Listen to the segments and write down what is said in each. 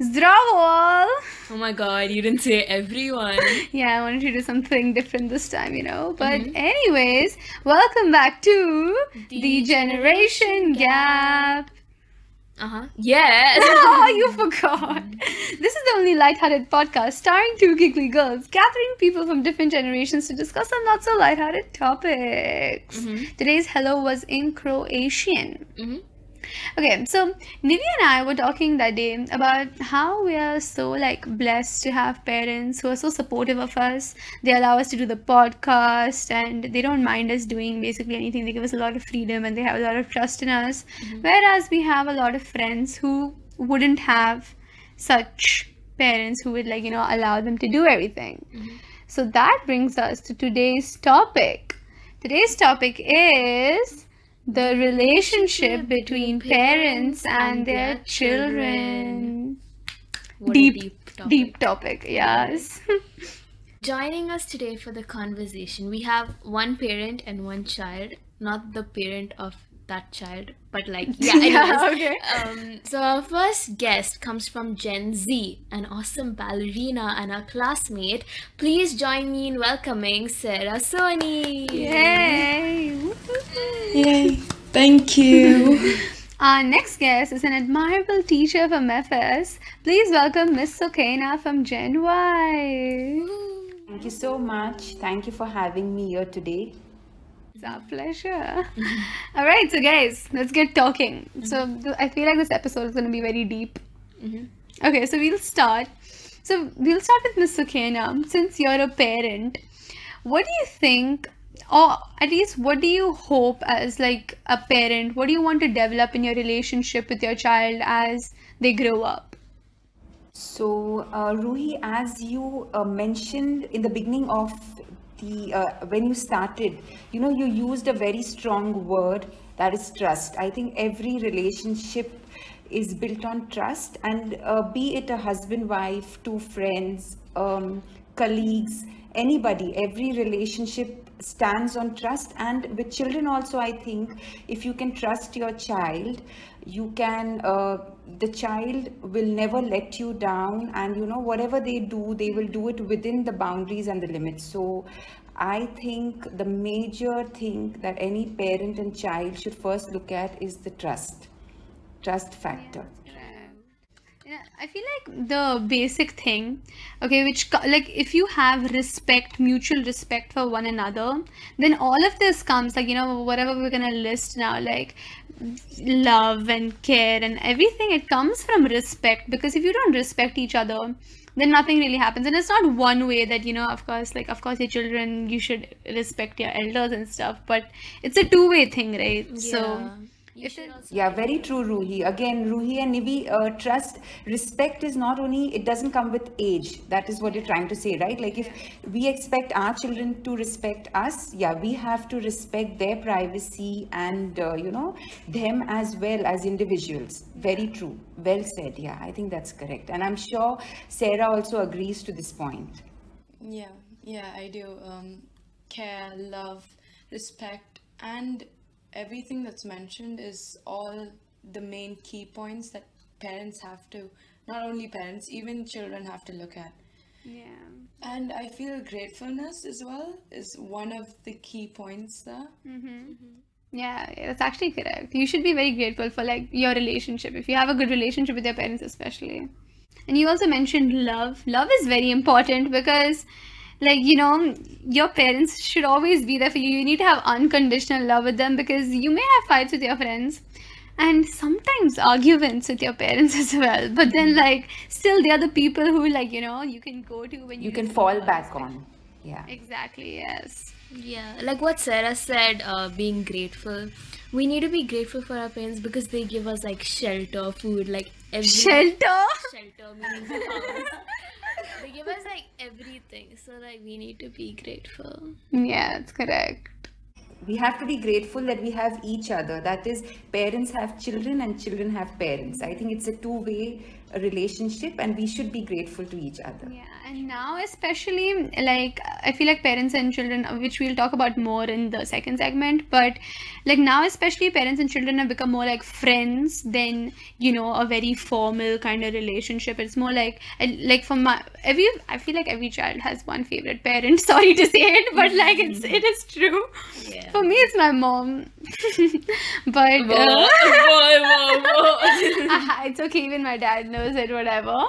Zdravo! Oh my god, you didn't say everyone. Yeah, I wanted to do something different this time, But anyways, welcome back to the Generation Gap. Yes. Oh, you forgot. This is the only lighthearted podcast starring two giggly girls, gathering people from different generations to discuss some not so lighthearted topics. Today's hello was in Croatian. Okay, so Nivi and I were talking that day about how we are so blessed to have parents who are so supportive of us. They allow us to do the podcast and they don't mind us doing basically anything. They give us a lot of freedom and they have a lot of trust in us. Whereas we have a lot of friends who wouldn't have such parents who would allow them to do everything. So that brings us to today's topic. Today's topic is the relationship between parents and their children. Deep topic, yes. Joining us today for the conversation, we have one parent and one child, not the parent of that child, but So our first guest comes from Gen Z, an awesome ballerina and our classmate. Please join me in welcoming Sarah Sony. Yay! Yay! Thank you. Our next guest is an admirable teacher from FS. Please welcome Miss Sukaina from Gen Y. Thank you so much. Thank you for having me here today. It's our pleasure. All right, so guys, let's get talking. So I feel like this episode is going to be very deep. Okay, so we'll start. With Miss Sukaina. Since you're a parent, what do you think, or at least what do you hope as a parent? What do you want to develop in your relationship with your child as they grow up? So, Ruhi, as you mentioned in the beginning of when you started, you used a very strong word, that is trust. I think every relationship is built on trust, and be it a husband, wife, two friends, colleagues, anybody, every relationship stands on trust. And with children also, I think if you can trust your child, you can the child will never let you down, and whatever they do, they will do it within the boundaries and the limits. So I think the major thing that any parent and child should first look at is the trust factor. Yeah, I feel like the basic thing, okay, which if you have mutual respect for one another, then all of this comes whatever we're gonna list now, love and care and everything, it comes from respect. Because if you don't respect each other, then nothing really happens. And it's not one way that of course your children, you should respect your elders and stuff, but it's a two-way thing, right? So yeah, very true, Ruhi. Again, Ruhi and Nivi, trust, respect is not only, it doesn't come with age. That is what you're trying to say, right? If we expect our children to respect us, we have to respect their privacy and, them as well as individuals. Very true. Well said. Yeah, I think that's correct. And I'm sure Sarah also agrees to this point. Yeah, I do. Care, love, respect, and everything that's mentioned is all the main key points that parents have to, not only parents, even children have to look at. Yeah. And I feel gratefulness as well is one of the key points there. Yeah, that's actually correct. You should be very grateful for your relationship, if you have a good relationship with your parents especially. And you also mentioned love. Love is very important because your parents should always be there for you. You need to have unconditional love with them, because you may have fights with your friends and sometimes arguments with your parents as well. But then still they are the people who you can go to when you can fall back on. Yeah. Exactly, yes. Yeah, like what Sarah said, being grateful. We need to be grateful for our parents because they give us shelter, food, Shelter? Shelter meaning the house. They give us everything, so we need to be grateful. Yeah, that's correct. we have to be grateful that we have each other. That is, parents have children and children have parents. I think it's a two-way relationship, and we should be grateful to each other. Yeah, and now especially, like, I feel like parents and children, which we'll talk about more in the second segment, but like now especially parents and children have become more like friends than, you know, a very formal kind of relationship. It's more like for I feel like every child has one favorite parent. Sorry to say it, but like it is true. Yeah. For me, it's my mom. But it's okay, even my dad knows it, whatever.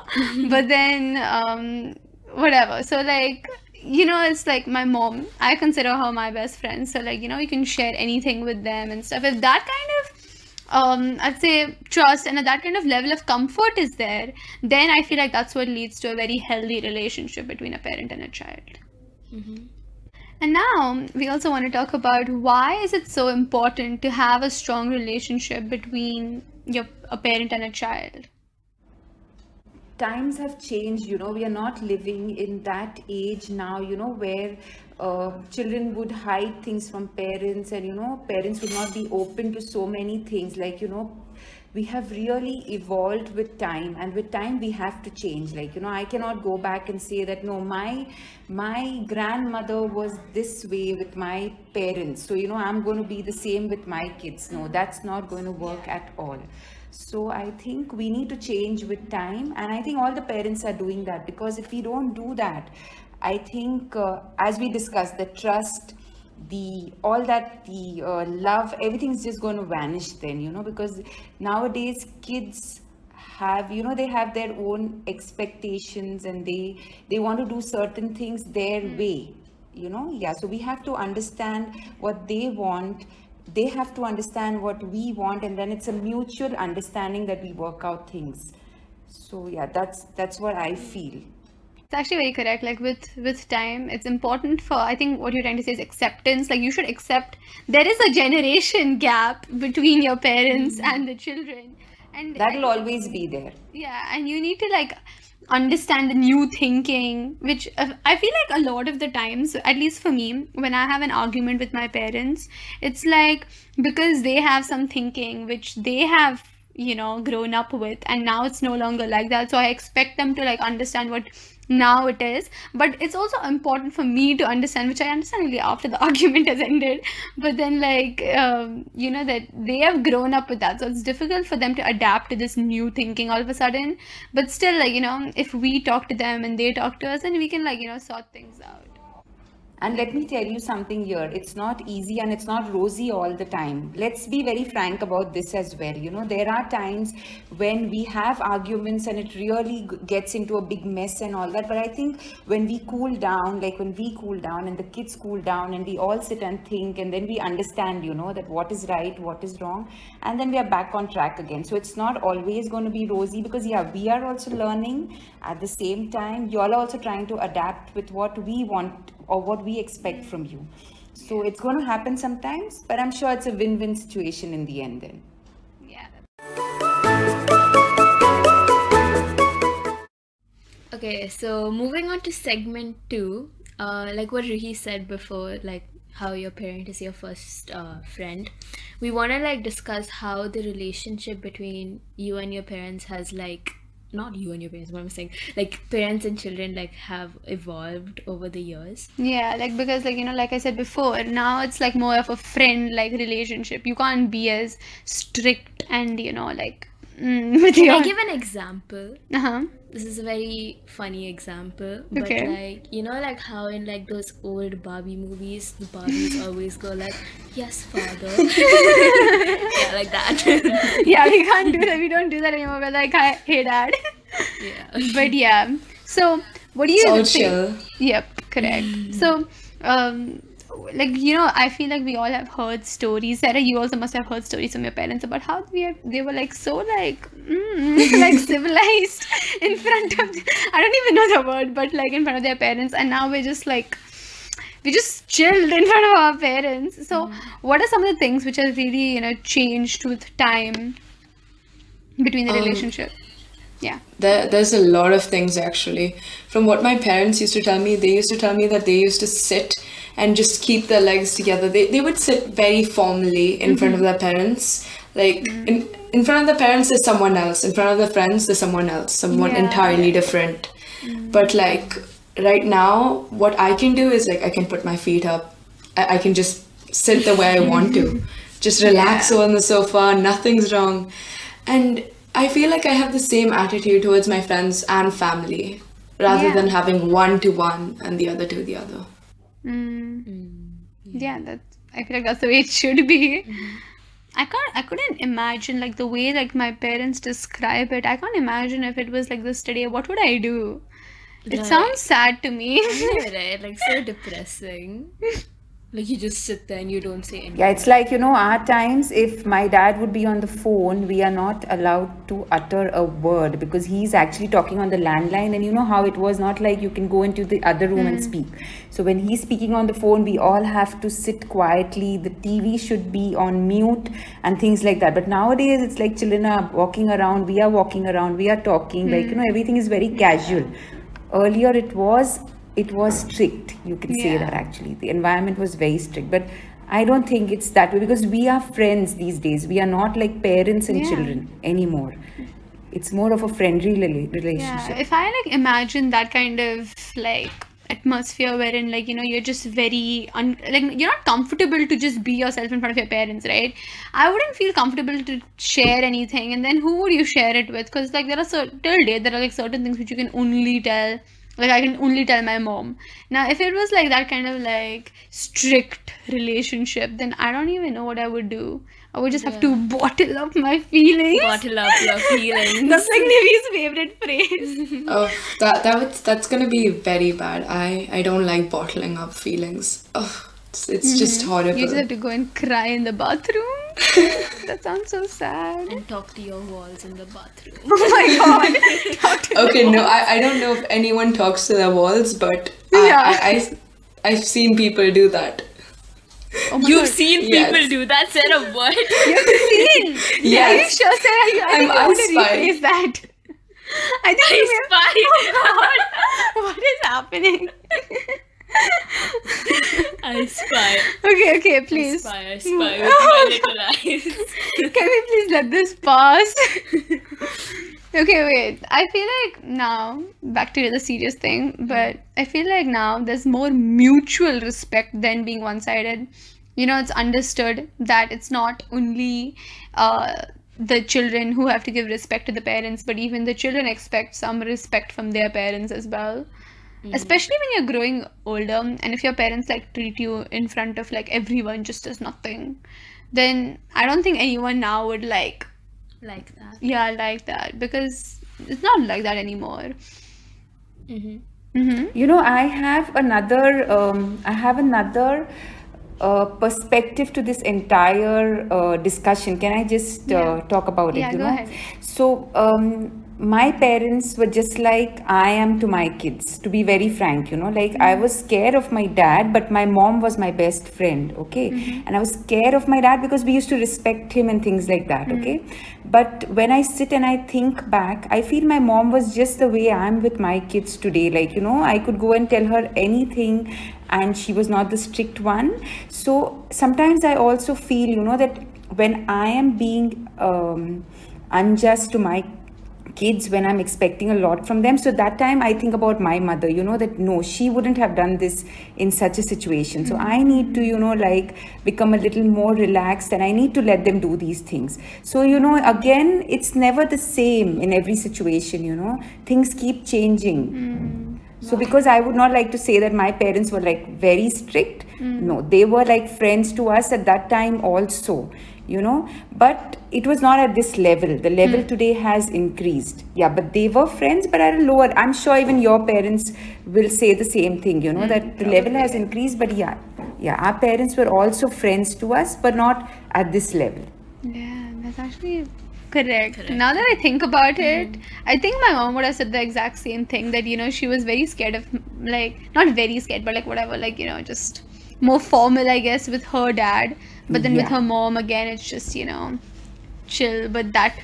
But then whatever, so like, you know, it's like my mom, I consider her my best friend, so like, you know, you can share anything with them and stuff. If that kind of I'd say trust and that kind of level of comfort is there, then I feel like that's what leads to a very healthy relationship between a parent and a child. And now we also want to talk about why is it so important to have a strong relationship between a parent and a child. Times have changed, you know, we are not living in that age now, you know, where children would hide things from parents, and, you know, parents would not be open to so many things. Like, you know, we have really evolved with time, and with time we have to change. Like, you know, I cannot go back and say that, no, my grandmother was this way with my parents, so, you know, I'm going to be the same with my kids. No, that's not going to work at all. So I think we need to change with time, and I think all the parents are doing that, because if we don't do that, I think as we discussed, the trust, the love, everything's just going to vanish then, you know, because nowadays kids have, you know, they have their own expectations, and they want to do certain things their way, you know. Yeah, so we have to understand what they want. They have to understand what we want, and then it's a mutual understanding that we work out things. So yeah, that's what I feel. It's actually very correct. Like with time, it's important for, I think what you're trying to say is acceptance. Like, you should accept there is a generation gap between your parents and the children, and that will always be there. Yeah, and you need to like understand the new thinking, which I feel like a lot of the times, at least for me, when I have an argument with my parents, it's like because they have some thinking which they have, you know, grown up with, and now it's no longer like that, so I expect them to like understand what now it is. But it's also important for me to understand, which I understand only after the argument has ended, but then like you know, that they have grown up with that, so it's difficult for them to adapt to this new thinking all of a sudden. But still, like, you know, if we talk to them and they talk to us, then we can, like, you know, sort things out. And let me tell you something here, it's not easy and it's not rosy all the time. Let's be very frank about this as well. You know, there are times when we have arguments and it really gets into a big mess and all that. But I think when we cool down, like when we cool down and the kids cool down and we all sit and think, and then we understand, you know, that what is right, what is wrong, and then we are back on track again. So it's not always going to be rosy, because yeah, we are also learning at the same time. You all are also trying to adapt with what we want or what we expect from you. So it's going to happen sometimes, but I'm sure it's a win-win situation in the end then. Yeah. Okay, so moving on to segment 2, like what Ruhi said before, like how your parent is your first friend, we want to like discuss how the relationship between you and your parents has like, not you and your parents, what I'm saying, like parents and children like have evolved over the years. Yeah, like because like, you know, like I said before, now it's like more of a friend like relationship. You can't be as strict and, you know, like with Can your... I give an example? Uh-huh. This is a very funny example, but Okay. like, you know, like how in like those old Barbie movies, the Barbies always go like, yes, father. Yeah, like that. Yeah, we can't do that. We don't do that anymore. We're like, hey, dad. Yeah. But yeah. So, what do you It's all think? chill. Yep, correct. So, like, you know, I feel like we all have heard stories. Sarah, you also must have heard stories from your parents about how they were like so like like civilized in front of I don't even know the word, but like in front of their parents, and now we're just like we just chilled in front of our parents. So what are some of the things which have really, you know, changed with time between the relationship? Yeah. There's a lot of things actually. From what my parents used to tell me, they used to tell me that they used to sit and just keep their legs together. They would sit very formally in front of their parents. Like in front of the parents there's someone else, in front of the friends there's someone else, someone entirely different. But like right now what I can do is like I can put my feet up, I can just sit the way I want to, just relax on the sofa, nothing's wrong. And I feel like I have the same attitude towards my friends and family, rather than having one to one and the other to the other. Yeah, I feel like that's the way it should be. I couldn't imagine like the way like my parents describe it. I can't imagine if it was like this today. What would I do? It sounds sad to me. Right? Like so depressing. Like you just sit there and you don't say anything. Yeah, it's like, our times, if my dad would be on the phone, we are not allowed to utter a word because he's actually talking on the landline, and you know how it was not like you can go into the other room and speak. So when he's speaking on the phone, we all have to sit quietly. The TV should be on mute and things like that. But nowadays, it's like children are walking around, we are walking around, we are talking, like, everything is very casual. Earlier, it was strict, you can say that actually. The environment was very strict, but I don't think it's that way because we are friends these days. We are not like parents and children anymore. It's more of a friendly relationship. Yeah, if I like imagine that kind of like atmosphere wherein like you're just very like you're not comfortable to just be yourself in front of your parents, right? I wouldn't feel comfortable to share anything, and then who would you share it with? Because like there are certain things which you can only tell. Like I can only tell my mom. Now if it was like that kind of like strict relationship, then I don't even know what I would do. I would just have to bottle up my feelings. Bottle up your feelings. That's like Nivi's favorite phrase. Oh, that's gonna be very bad. I don't like bottling up feelings. Oh, it's just horrible. You just have to go and cry in the bathroom. That sounds so sad. And talk to your walls in the bathroom. Oh my god. Talk to Okay, no, I don't know if anyone talks to their walls, but I've seen people do that. Oh my You've God. seen people do that? Sarah, what? You've seen? Yes. Yeah, are you sure, Sarah? I think you want to spy. rephrase that. I think I spy. Oh God. What is happening? I spy. Okay, please. I spy with my little eyes. Can we please let this pass? Okay, wait. I feel like now, back to the serious thing, but I feel like now there's more mutual respect than being one-sided. It's understood that it's not only the children who have to give respect to the parents, but even the children expect some respect from their parents as well. Especially when you're growing older, and if your parents like treat you in front of like everyone just as nothing, then I don't think anyone now would like that. Yeah, like that, because it's not like that anymore. I have another perspective to this entire discussion. Can I just talk about it? Yeah, go ahead. So my parents were just like I am to my kids, to be very frank, like I was scared of my dad, but my mom was my best friend, okay? And I was scared of my dad because we used to respect him and things like that, okay? But when I sit and I think back, I feel my mom was just the way I am with my kids today. Like, I could go and tell her anything and she was not the strict one. So sometimes I also feel, that when I am being unjust to my kids, when I'm expecting a lot from them, so that time I think about my mother, that no, she wouldn't have done this in such a situation. So I need to become a little more relaxed, and I need to let them do these things. So again, it's never the same in every situation. Things keep changing. So because I would not like to say that my parents were like very strict. No, they were like friends to us at that time also, but it was not at this level. The level today has increased. Yeah, but they were friends, but at a lower. I'm sure even your parents will say the same thing, that the level has increased, but yeah, our parents were also friends to us, but not at this level. Yeah, that's actually correct. Now that I think about it, I think my mom would have said the exact same thing, that she was very scared of, like, not very scared, but like whatever, like, just more formal, I guess, with her dad. But then with her mom, again, it's just, chill. But that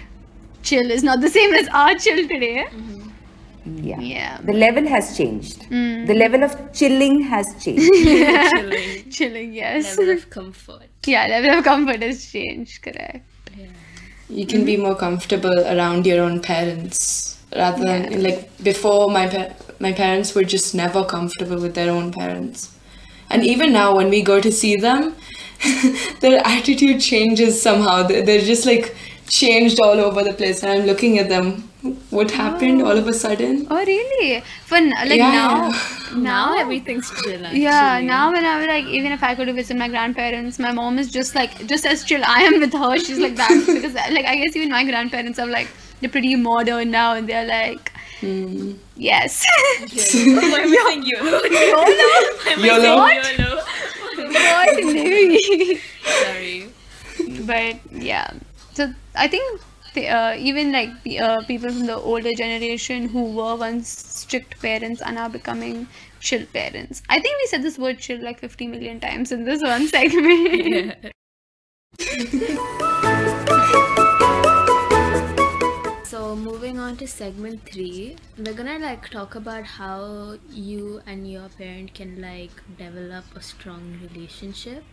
chill is not the same as our chill today. Yeah. Yeah. The level has changed. The level of chilling has changed. Chilling. Chilling, yes. Level of comfort. Yeah, level of comfort has changed, correct. You can be more comfortable around your own parents rather than like before. My parents were just never comfortable with their own parents, and even now when we go to see them, their attitude changes somehow. They're just like changed all over the place, and I'm looking at them. What happened all of a sudden? Oh, really? Fun. Like Yeah. Now everything's chill, actually. Yeah, now when I was like, even if I go to visit my grandparents, my mom is just as chill I am with her. She's like that because like I guess even my grandparents are like they're pretty modern now and they're like, yes. Why am I saying YOLO? YOLO? YOLO. What? Maybe. Sorry. But yeah, so I think even like people from the older generation who were once strict parents are now becoming chill parents. I think we said this word chill like 50 million times in this one segment. So moving on to segment 3, we're gonna like talk about how you and your parent can like develop a strong relationship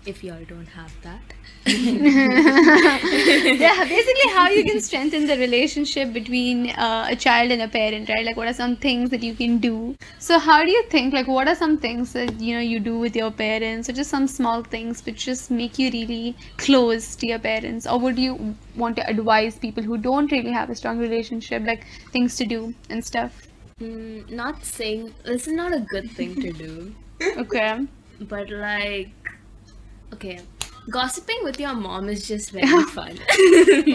if y'all don't have that. Yeah, basically how you can strengthen the relationship between a child and a parent, right? Like what are some things that you can do? So how do you think, like what are some things that you do with your parents, or just some small things which just make you really close to your parents? Or would you want to advise people who don't really have a strong relationship, like things to do and stuff? Not saying this is not a good thing to do, Okay. but like, okay, gossiping with your mom is just very fun.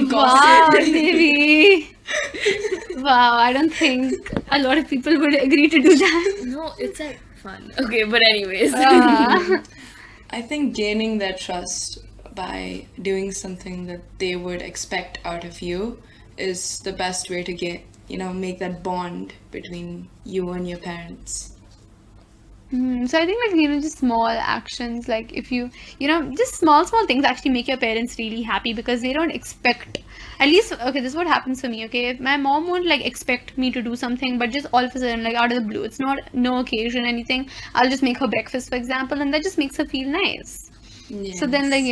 Wow, maybe. Wow, I don't think a lot of people would agree to do that. No, it's like fun. Okay, but anyways. I think gaining their trust by doing something that they would expect out of you is the best way to make that bond between you and your parents. So I think like just small actions, like if just small things actually make your parents really happy because they don't expect, at least, okay, this is what happens for me. Okay, my mom won't like expect me to do something, but just all of a sudden, like out of the blue, it's not no occasion, anything, I'll just make her breakfast, for example, and that just makes her feel nice. So then like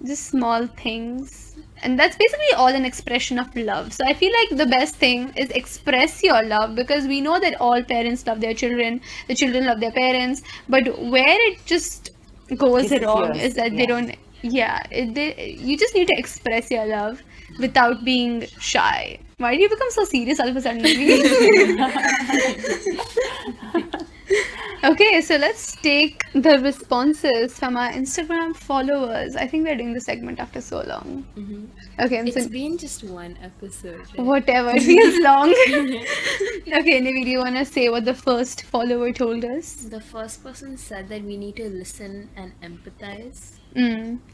just small things, and that's basically all an expression of love. So I feel like the best thing is express your love, because we know that all parents love their children, the children love their parents, but where it just goes wrong is that they don't, you just need to express your love without being shy. Why do you become so serious all of a sudden? Okay, so let's take the responses from our Instagram followers. I think we're doing the segment after so long. Okay, It's so been just one episode. Right? whatever, it feels long. Okay, Nivi, do you want to say what the first follower told us? The first person said that we need to listen and empathize.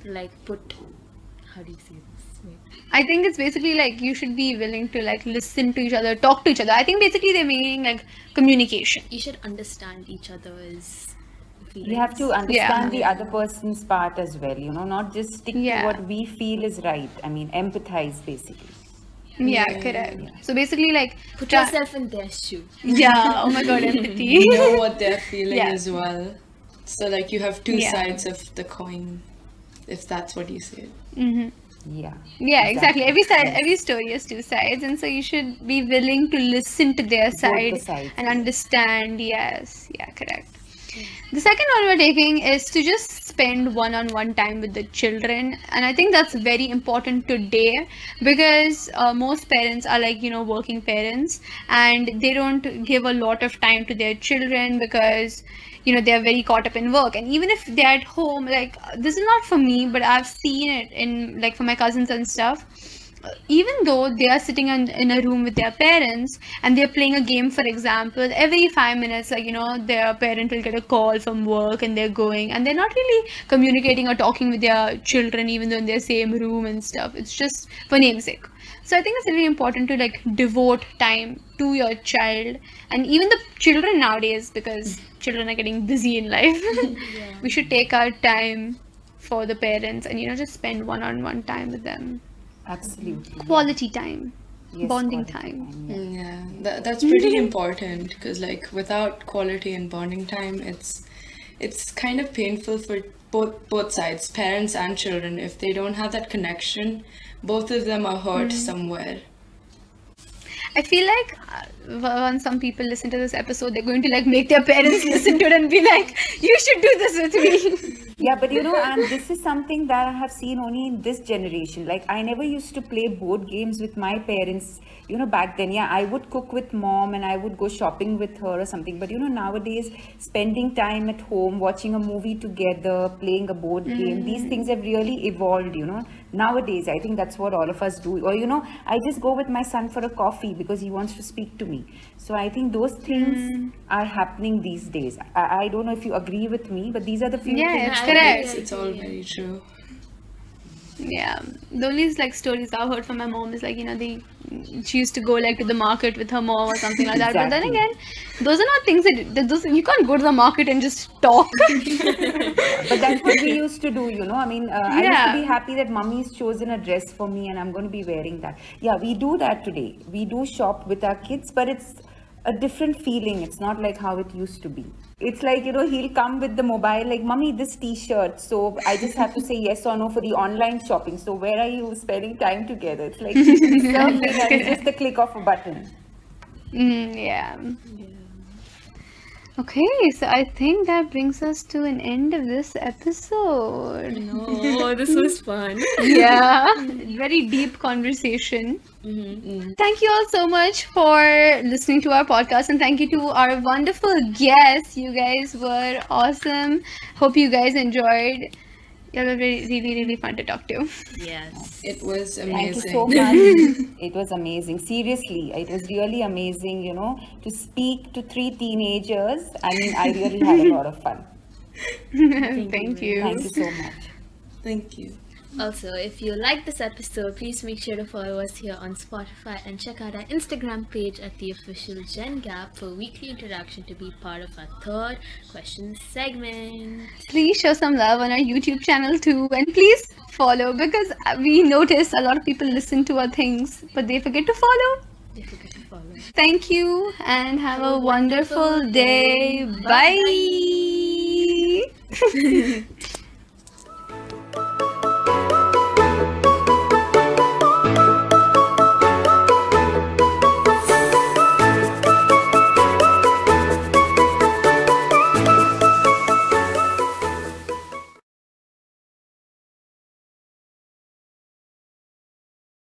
Like how do you say this? Wait. I think it's basically like you should be willing to like listen to each other, talk to each other. I think basically they're meaning like communication. You should understand each other's feelings. You have to understand the other person's part as well, not just stick to what we feel is right. I mean, empathize basically. Yeah, correct. So basically like Put yourself in their shoe. Yeah, oh my god, empathy. Know what they're feeling as well. So like you have two sides of the coin, if that's what you say. Yeah, exactly. Every story has two sides, and so you should be willing to listen to their side and understand. Yes, yeah, correct. The second one we're taking is to just spend one-on-one time with the children, and I think that's very important today because most parents are like working parents, and they don't give a lot of time to their children because they're very caught up in work. And even if they're at home, like this is not for me, but I've seen it in like for my cousins and stuff. Even though they are sitting in a room with their parents and they're playing a game, for example, every 5 minutes, like their parent will get a call from work and they're going, and they're not really communicating or talking with their children even though in their same room and stuff. It's just for namesake. So I think it's really important to like devote time to your child, and even the children nowadays, because children are getting busy in life. We should take our time for the parents and just spend one-on-one time with them. Absolutely. Quality time. Yes, Bonding quality time. yeah. Yeah, that's pretty important because like without quality and bonding time, it's kind of painful for both sides, parents and children. If they don't have that connection, both of them are hurt somewhere. I feel like when some people listen to this episode, they're going to like make their parents listen to it and be like, "You should do this with me." Yeah, but and this is something that I have seen only in this generation. Like, I never used to play board games with my parents, back then. Yeah, I would cook with mom and I would go shopping with her or something. But, nowadays, spending time at home, watching a movie together, playing a board game, these things have really evolved, Nowadays, I think that's what all of us do. Or, I just go with my son for a coffee because he wants to speak to me. So I think those things are happening these days. I don't know if you agree with me, but these are the few Yeah, things. it's correct. It's all very true. Yeah, the only like stories I've heard from my mom is like she used to go like to the market with her mom or something like that. But then Exactly. again, those are not things that those you can't go to the market and just talk. But that's what we used to do, I mean, I used to Yeah. be happy that mummy's chosen a dress for me and I'm going to be wearing that. Yeah, we do that today. We do shop with our kids, but it's a different feeling. It's not like how it used to be. It's like, he'll come with the mobile, like, Mummy, this t-shirt. So I just have to say yes or no for the online shopping. So where are you spending time together? It's like something and it's just a click of a button. Yeah. Okay, so I think that brings us to an end of this episode. No, this was fun. Yeah, very deep conversation. Thank you all so much for listening to our podcast, and thank you to our wonderful guests. You guys were awesome. Hope you guys enjoyed. You were really fun to talk to. Yes. It was Thank you amazing. so much. It was amazing. Seriously, it was really amazing, to speak to 3 teenagers. I mean, I really had a lot of fun. Thank you. Thank you so much. Thank you. Also, if you like this episode, please make sure to follow us here on Spotify and check out our Instagram page at the official IGenGap for weekly interaction to be part of our third question segment. Please show some love on our YouTube channel too, and please follow, because we notice a lot of people listen to our things, but they forget to follow. They forget to follow. Thank you and have a wonderful day. Bye.